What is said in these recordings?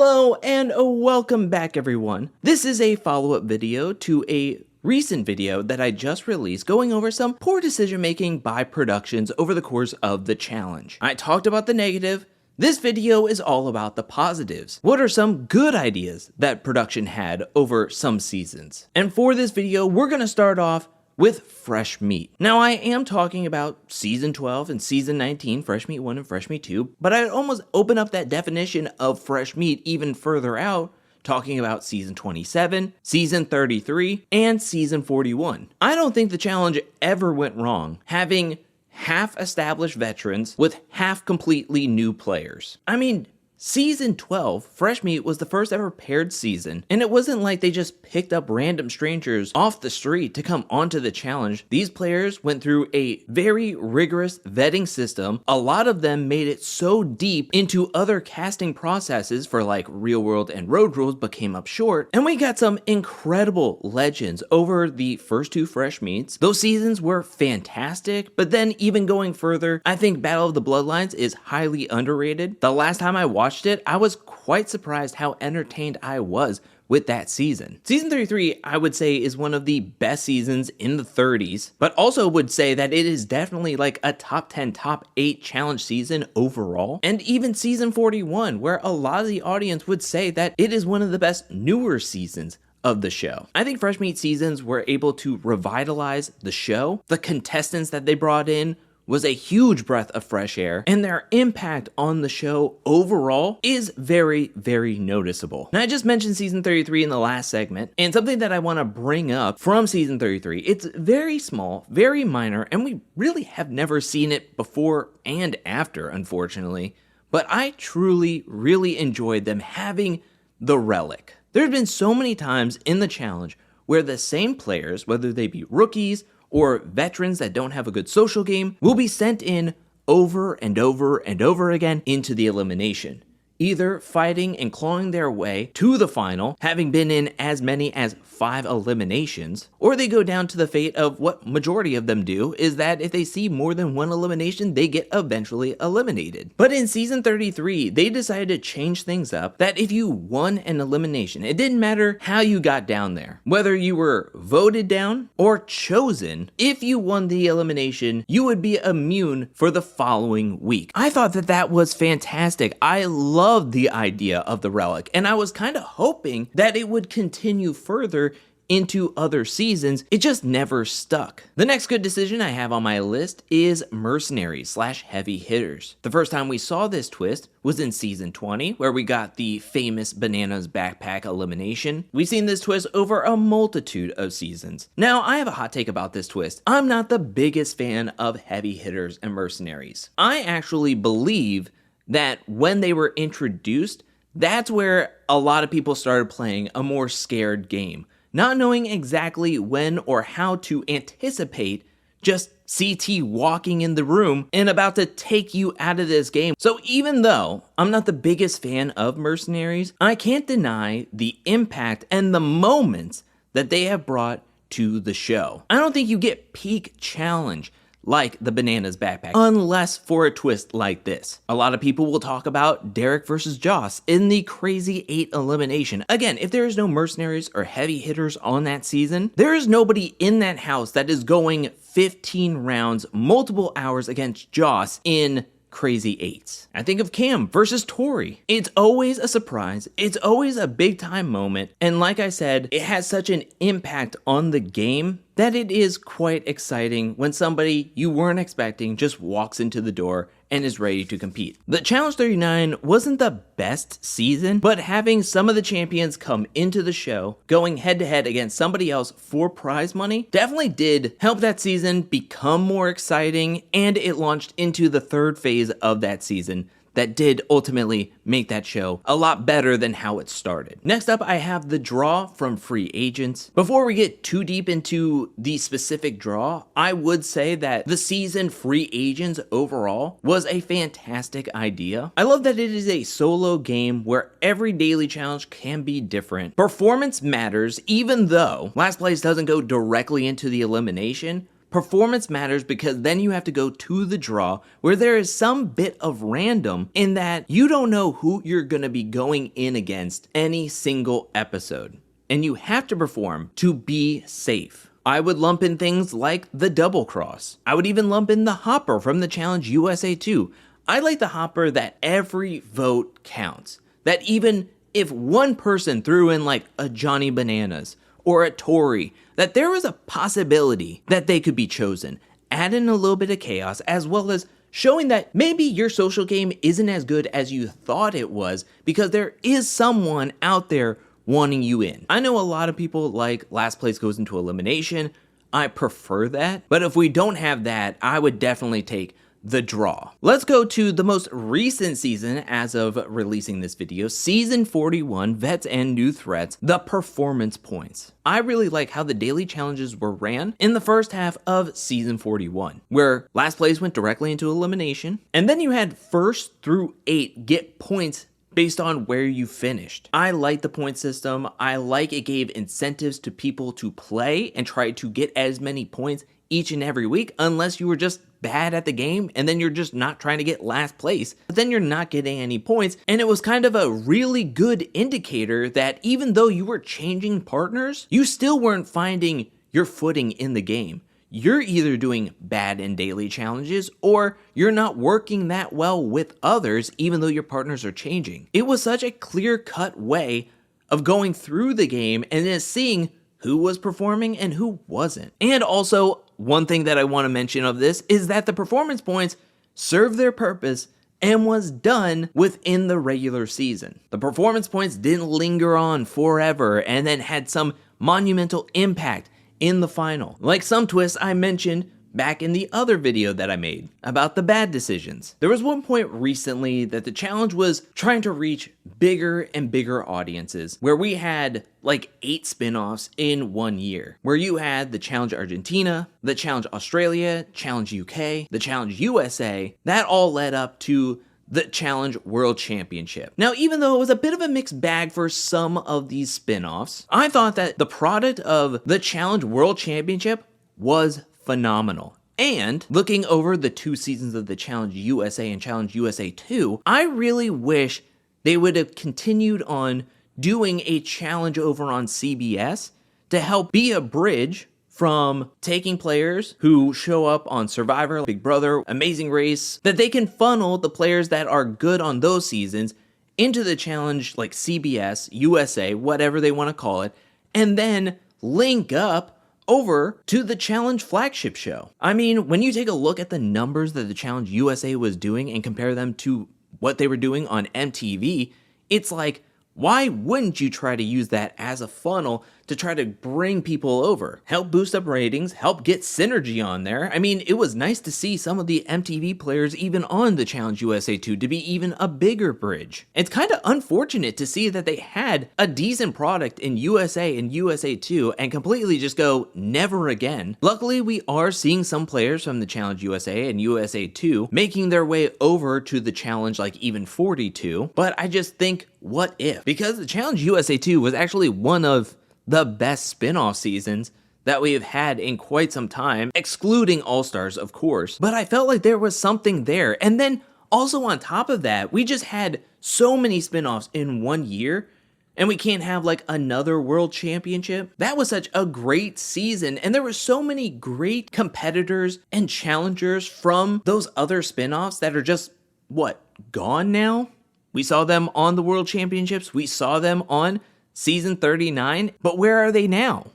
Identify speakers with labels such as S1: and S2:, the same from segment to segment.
S1: Hello and welcome back everyone. This is a follow-up video to a recent video that I just released going over some poor decision making by productions over the course of the challenge. I talked about the negative. This video is all about the positives. What are some good ideas that production had over some seasons? And for this video, we're gonna start off with fresh meat. Now I am talking about season 12 and season 19, fresh meat 1 and fresh meat 2, but I'd almost open up that definition of fresh meat even further out, talking about season 27, season 33, and season 41. I don't think the challenge ever went wrong, having half established veterans with half completely new players. I mean, Season 12, Fresh Meat was the first ever paired season, and it wasn't like they just picked up random strangers off the street to come onto the challenge. These players went through a very rigorous vetting system. A lot of them made it so deep into other casting processes for like real world and road rules but came up short, and we got some incredible legends over the first two Fresh Meats. Those seasons were fantastic, but then even going further, I think Battle of the Bloodlines is highly underrated. The last time I watched it, I was quite surprised how entertained I was with that season. Season 33, I would say, is one of the best seasons in the 30s, but also would say that it is definitely like a top 10, top 8 challenge season overall. And even season 41, where a lot of the audience would say that it is one of the best newer seasons of the show. I think Fresh Meat seasons were able to revitalize the show. The contestants that they brought in was a huge breath of fresh air, and their impact on the show overall is very, very noticeable. Now, I just mentioned season 33 in the last segment, and something that I want to bring up from season 33, it's very small, very minor, and we really have never seen it before and after, unfortunately, but I truly, really enjoyed them having the Relic. There's been so many times in the challenge where the same players, whether they be rookies or veterans that don't have a good social game, will be sent in over and over and over again into the elimination, either fighting and clawing their way to the final, having been in as many as 5 eliminations, or they go down to the fate of what majority of them do, is that if they see more than one elimination, they get eventually eliminated. But in season 33, they decided to change things up, that if you won an elimination, it didn't matter how you got down there, whether you were voted down or chosen, if you won the elimination, you would be immune for the following week. I thought that that was fantastic. I loved the idea of the Relic, and I was kind of hoping that it would continue further into other seasons. It just never stuck. The next good decision I have on my list is Mercenaries / Heavy Hitters. The first time we saw this twist was in season 20, where we got the famous Bananas backpack elimination. We've seen this twist over a multitude of seasons. Now, I have a hot take about this twist. I'm not the biggest fan of Heavy Hitters and Mercenaries. I actually believe that when they were introduced, that's where a lot of people started playing a more scared game, not knowing exactly when or how to anticipate just CT walking in the room and about to take you out of this game. So even though I'm not the biggest fan of Mercenaries, I can't deny the impact and the moments that they have brought to the show. I don't think you get peak challenge like the Bananas backpack, unless for a twist like this. A lot of people will talk about Derek versus Joss in the Crazy 8 elimination. Again, if there is no Mercenaries or Heavy Hitters on that season, there is nobody in that house that is going 15 rounds, multiple hours against Joss in Crazy 8s. I think of Cam versus Tori. It's always a surprise. It's always a big time moment. And like I said, it has such an impact on the game that it is quite exciting when somebody you weren't expecting just walks into the door and is ready to compete. The Challenge 39 wasn't the best season, but having some of the champions come into the show, going head to head against somebody else for prize money, definitely did help that season become more exciting, and it launched into the third phase of that season that did ultimately make that show a lot better than how it started. Next up, I have the draw from free agents. Before we get too deep into the specific draw, I would say that the season free agents overall was a fantastic idea. I love that it is a solo game where every daily challenge can be different. Performance matters, even though last place doesn't go directly into the elimination, Performance matters because then you have to go to the draw where there is some bit of random in that you don't know who you're going to be going in against any single episode. And you have to perform to be safe. I would lump in things like the double cross. I would even lump in the hopper from the Challenge USA 2. I like the hopper that every vote counts. That even if one person threw in like a Johnny Bananas or a Tory, that there was a possibility that they could be chosen. Add in a little bit of chaos as well as showing that maybe your social game isn't as good as you thought it was because there is someone out there wanting you in. I know a lot of people like last place goes into elimination. I prefer that, but if we don't have that, I would definitely take the draw. Let's go to the most recent season as of releasing this video, season 41, Vets and New Threats, the performance points. I really like how the daily challenges were ran in the first half of season 41, where last place went directly into elimination, and then you had first through 8 get points based on where you finished. I like the point system. I like it gave incentives to people to play and try to get as many points each and every week, unless you were just bad at the game and then you're just not trying to get last place, but then you're not getting any points. And it was kind of a really good indicator that even though you were changing partners, you still weren't finding your footing in the game. You're either doing bad in daily challenges or you're not working that well with others even though your partners are changing. It was such a clear-cut way of going through the game and then seeing who was performing and who wasn't. And also, one thing that I want to mention of this is that the performance points served their purpose and was done within the regular season. The performance points didn't linger on forever and then had some monumental impact in the final. Like some twists I mentioned back in the other video that I made about the bad decisions. There was one point recently that the challenge was trying to reach bigger and bigger audiences, where we had like 8 spin-offs in 1 year, where you had the Challenge Argentina, the Challenge Australia, Challenge UK, the Challenge USA. That all led up to the Challenge World Championship. Now, even though it was a bit of a mixed bag for some of these spin-offs, I thought that the product of the Challenge World Championship was phenomenal. And looking over the 2 seasons of the Challenge USA and Challenge USA 2, I really wish they would have continued on doing a challenge over on CBS to help be a bridge from taking players who show up on Survivor, Big Brother, Amazing Race, that they can funnel the players that are good on those seasons into the challenge like CBS, USA, whatever they want to call it, and then link up over to the Challenge flagship show. I mean, when you take a look at the numbers that the Challenge USA was doing and compare them to what they were doing on MTV, it's like, why wouldn't you try to use that as a funnel to try to bring people over? Help boost up ratings, help get synergy on there. I mean, it was nice to see some of the MTV players even on the Challenge USA 2 to be even a bigger bridge. It's kind of unfortunate to see that they had a decent product in USA and USA 2 and completely just go never again. Luckily, we are seeing some players from the Challenge USA and USA 2 making their way over to the Challenge like even 42, but I just think, what if? Because the Challenge USA 2 was actually one of the best spin-off seasons that we have had in quite some time, excluding All-Stars, of course. But I felt like there was something there. And then also on top of that, we just had so many spin-offs in 1 year, and we can't have like another world championship. That was such a great season, and there were so many great competitors and challengers from those other spin-offs that are just, what, gone now? We saw them on the World Championships. We saw them on season 39. But where are they now?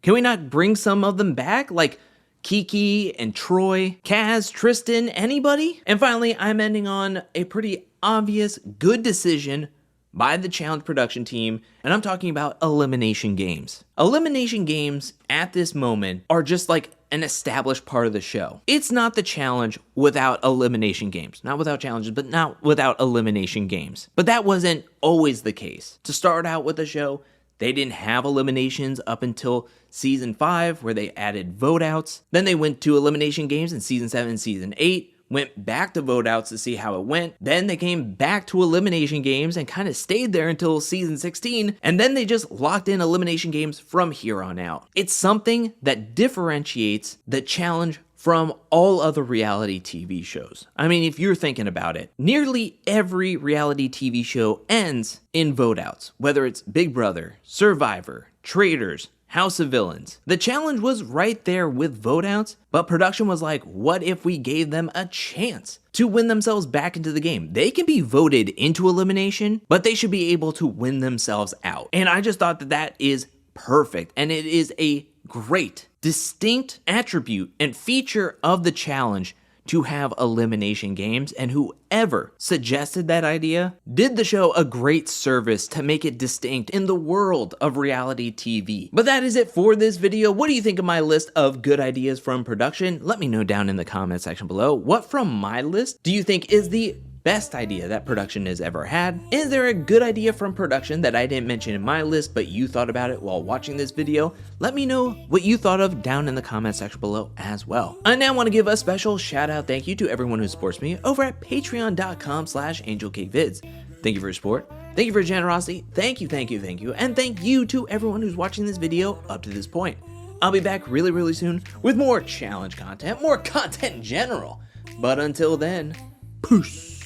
S1: Can we not bring some of them back? Like Kiki and Troy, Kaz, Tristan, anybody? And finally, I'm ending on a pretty obvious good decision by the Challenge production team, and I'm talking about Elimination Games. Elimination Games at this moment are just like an established part of the show. It's not the Challenge without Elimination Games. Not without challenges, but not without Elimination Games. But that wasn't always the case. To start out with the show, they didn't have eliminations up until season 5, where they added vote outs. Then they went to Elimination Games in season 7 and season 8, went back to vote outs to see how it went, then they came back to Elimination Games and kind of stayed there until season 16, and then they just locked in Elimination Games from here on out. It's something that differentiates the challenge from all other reality TV shows. I mean, if you're thinking about it, nearly every reality TV show ends in vote outs, whether it's Big Brother, Survivor, Traitors, House of Villains. The challenge was right there with vote outs, but production was like, what if we gave them a chance to win themselves back into the game? They can be voted into elimination, but they should be able to win themselves out. And I just thought that that is perfect, and it is a great, distinct attribute and feature of the challenge to have Elimination Games, and whoever suggested that idea did the show a great service to make it distinct in the world of reality TV. But that is it for this video. What do you think of my list of good ideas from production? Let me know down in the comment section below. What from my list do you think is the best idea that production has ever had? Is there a good idea from production that I didn't mention in my list but you thought about it while watching this video? Let me know what you thought of down in the comment section below as well. I now want to give a special shout out thank you to everyone who supports me over at patreon.com/angelcakevids. Thank you for your support. Thank you for your generosity. Thank you, thank you, thank you. And thank you to everyone who's watching this video up to this point. I'll be back really soon with more challenge content, more content in general. But until then, peace.